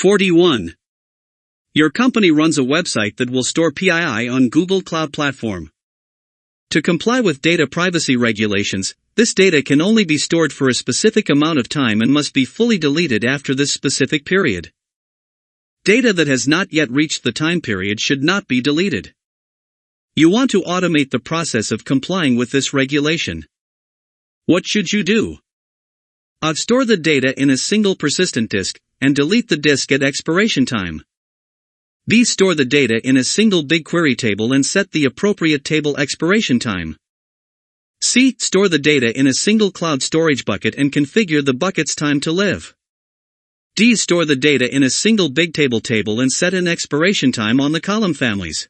41. Your company runs a website that will store PII on Google Cloud Platform. To comply with data privacy regulations, this data can only be stored for a specific amount of time and must be fully deleted after this specific period. Data that has not yet reached the time period should not be deleted. You want to automate the process of complying with this regulation. What should you do? Store the data in a single persistent disk, and delete the disk at expiration time. B. Store the data in a single BigQuery table and set the appropriate table expiration time. C. Store the data in a single cloud storage bucket and configure the bucket's time to live. D. Store the data in a single Bigtable table and set an expiration time on the column families.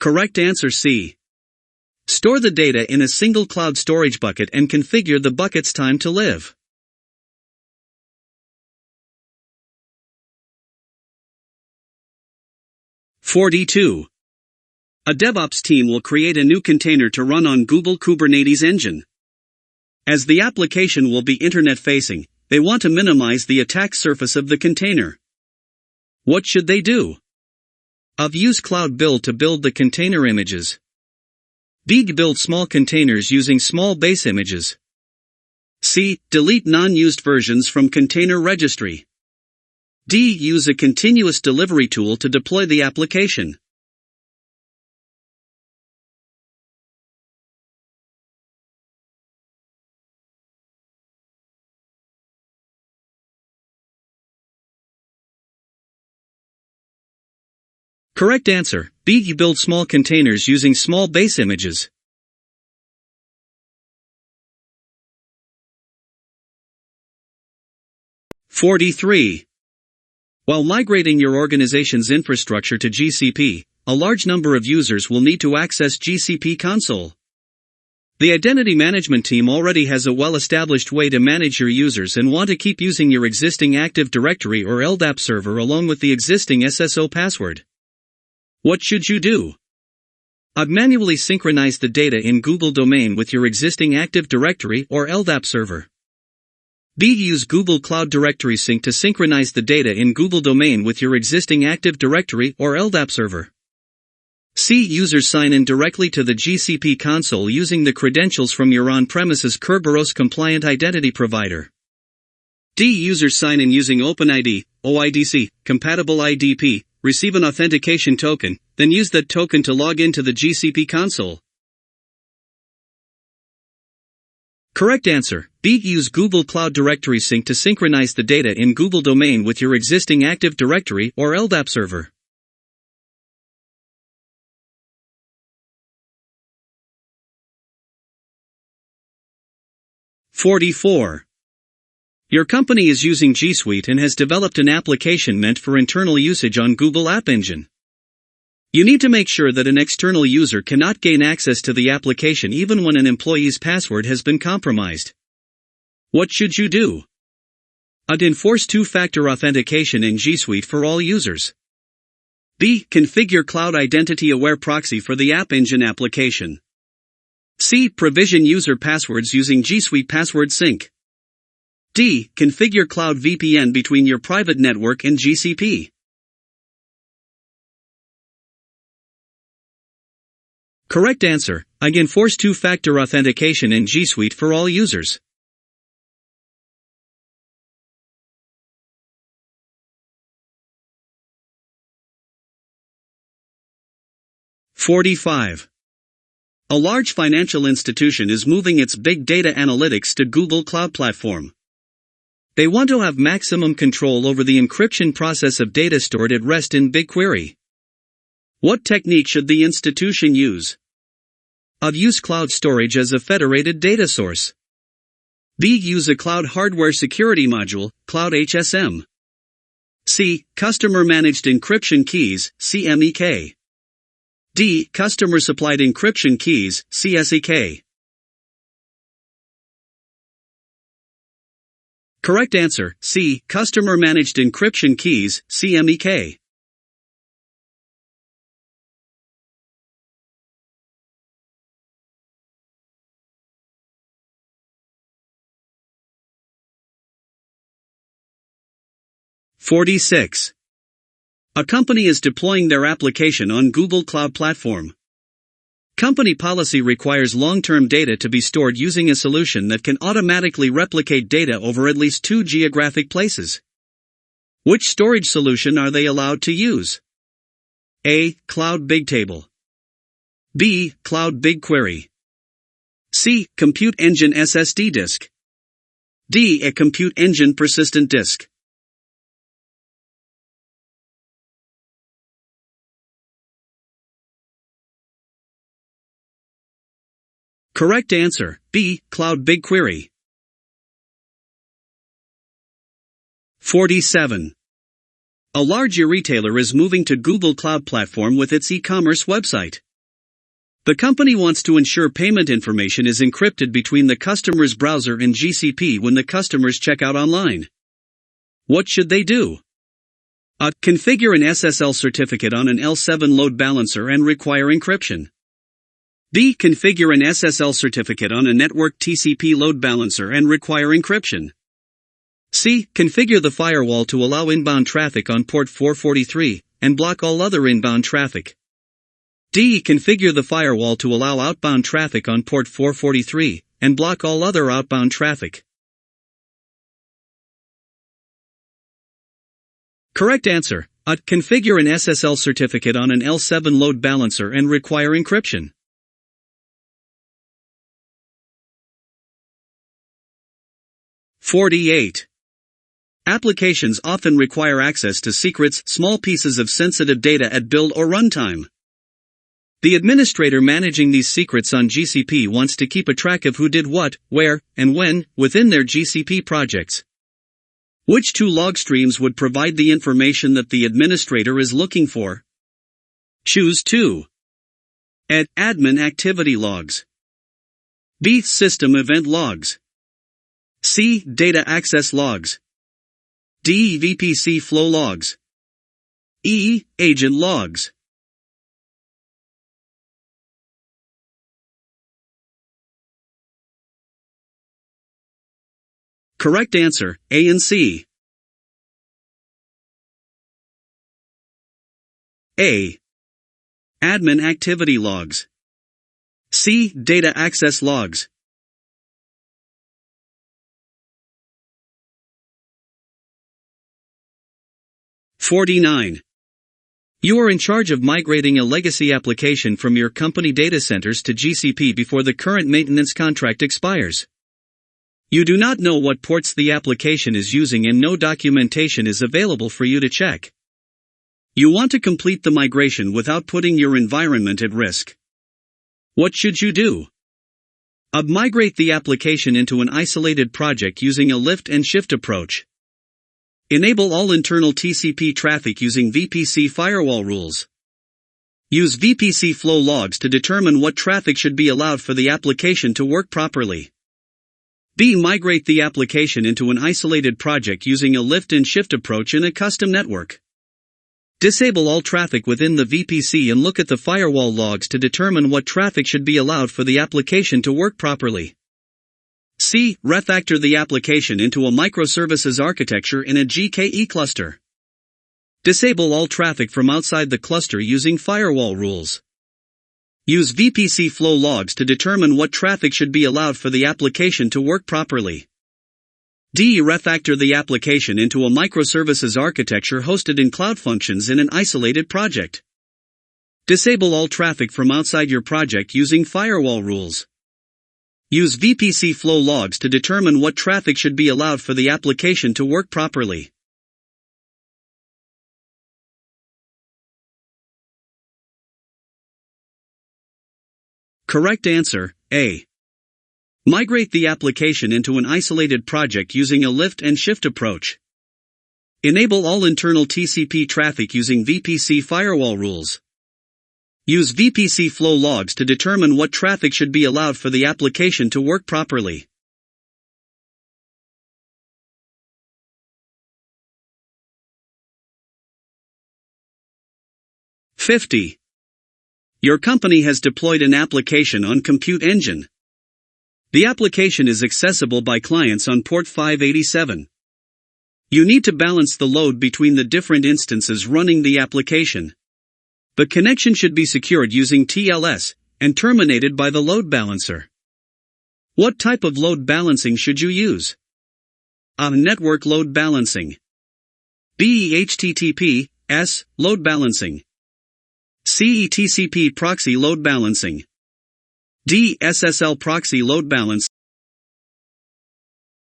Correct answer C. Store the data in a single cloud storage bucket and configure the bucket's time to live. 42. A DevOps team will create a new container to run on Google Kubernetes Engine. As the application will be internet-facing, they want to minimize the attack surface of the container. What should they do? Use Cloud Build to build the container images. B. Build small containers using small base images. C. Delete non-used versions from container registry. D. Use a continuous delivery tool to deploy the application. Correct answer, B. Build small containers using small base images. 43. While migrating your organization's infrastructure to GCP, a large number of users will need to access GCP Console. The identity management team already has a well-established way to manage your users and want to keep using your existing Active Directory or LDAP server along with the existing SSO password. What should you do? Manually synchronize the data in Google domain with your existing Active Directory or LDAP server. B. Use Google Cloud Directory Sync to synchronize the data in Google domain with your existing Active Directory or LDAP server. C. Users sign in directly to the GCP console using the credentials from your on-premises Kerberos-compliant identity provider. D. Users sign in using OpenID, OIDC, compatible IDP, receive an authentication token, then use that token to log into the GCP console. Correct answer, B. Use Google Cloud Directory Sync to synchronize the data in Google domain with your existing Active Directory or LDAP server. 44. Your company is using GSuite and has developed an application meant for internal usage on Google App Engine. You need to make sure that an external user cannot gain access to the application even when an employee's password has been compromised. What should you do? Enforce two-factor authentication in GSuite for all users. B. Configure Cloud Identity-Aware Proxy for the App Engine application. C. Provision user passwords using GSuite Password Sync. D. Configure Cloud VPN between your private network and GCP. Correct answer, enforce two-factor authentication in GSuite for all users. 45. A large financial institution is moving its big data analytics to Google Cloud Platform. They want to have maximum control over the encryption process of data stored at rest in BigQuery. What technique should the institution use? Use cloud storage as a federated data source. B. Use a cloud hardware security module, Cloud HSM. C. Customer managed encryption keys, CMEK. D. Customer supplied encryption keys, CSEK. Correct answer, C. Customer managed encryption keys, CMEK. 46. A company is deploying their application on Google Cloud Platform. Company policy requires long-term data to be stored using a solution that can automatically replicate data over at least 2 geographic places. Which storage solution are they allowed to use? A. Cloud Bigtable. B. Cloud BigQuery. C. Compute Engine SSD disk. D. A Compute Engine persistent disk. Correct answer, B. Cloud BigQuery. 47. A large e-retailer is moving to Google Cloud Platform with its e-commerce website. The company wants to ensure payment information is encrypted between the customer's browser and GCP when the customers check out online. What should they do? A. Configure an SSL certificate on an L7 load balancer and require encryption. B. Configure an SSL certificate on a network TCP load balancer and require encryption. C. Configure the firewall to allow inbound traffic on port 443 and block all other inbound traffic. D. Configure the firewall to allow outbound traffic on port 443 and block all other outbound traffic. Correct answer. A. Configure an SSL certificate on an L7 load balancer and require encryption. 48. Applications often require access to secrets, small pieces of sensitive data at build or runtime. The administrator managing these secrets on GCP wants to keep a track of who did what, where, and when, within their GCP projects. Which 2 log streams would provide the information that the administrator is looking for? Choose 2. A. Admin activity logs. B. System event logs. C. Data access logs. D. VPC flow logs. E. Agent logs. Correct answer, A and C. A. Admin activity logs. C. Data access logs. 49. You are in charge of migrating a legacy application from your company data centers to GCP before the current maintenance contract expires. You do not know what ports the application is using and no documentation is available for you to check. You want to complete the migration without putting your environment at risk. What should you do? A. Migrate the application into an isolated project using a lift and shift approach. Enable all internal TCP traffic using VPC firewall rules. Use VPC flow logs to determine what traffic should be allowed for the application to work properly. B. Migrate the application into an isolated project using a lift and shift approach in a custom network. Disable all traffic within the VPC and look at the firewall logs to determine what traffic should be allowed for the application to work properly. C. Refactor the application into a microservices architecture in a GKE cluster. Disable all traffic from outside the cluster using firewall rules. Use VPC flow logs to determine what traffic should be allowed for the application to work properly. D. Refactor the application into a microservices architecture hosted in Cloud Functions in an isolated project. Disable all traffic from outside your project using firewall rules. Use VPC flow logs to determine what traffic should be allowed for the application to work properly. Correct answer, A. Migrate the application into an isolated project using a lift and shift approach. Enable all internal TCP traffic using VPC firewall rules. Use VPC flow logs to determine what traffic should be allowed for the application to work properly. (50) Your company has deployed an application on Compute Engine. The application is accessible by clients on port 587. You need to balance the load between the different instances running the application. The connection should be secured using TLS and terminated by the load balancer. What type of load balancing should you use? A. Network load balancing. B. HTTP/S load balancing. C. TCP proxy load balancing. D. SSL proxy load balance.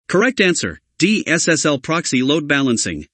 Correct answer, D. SSL proxy load balancing.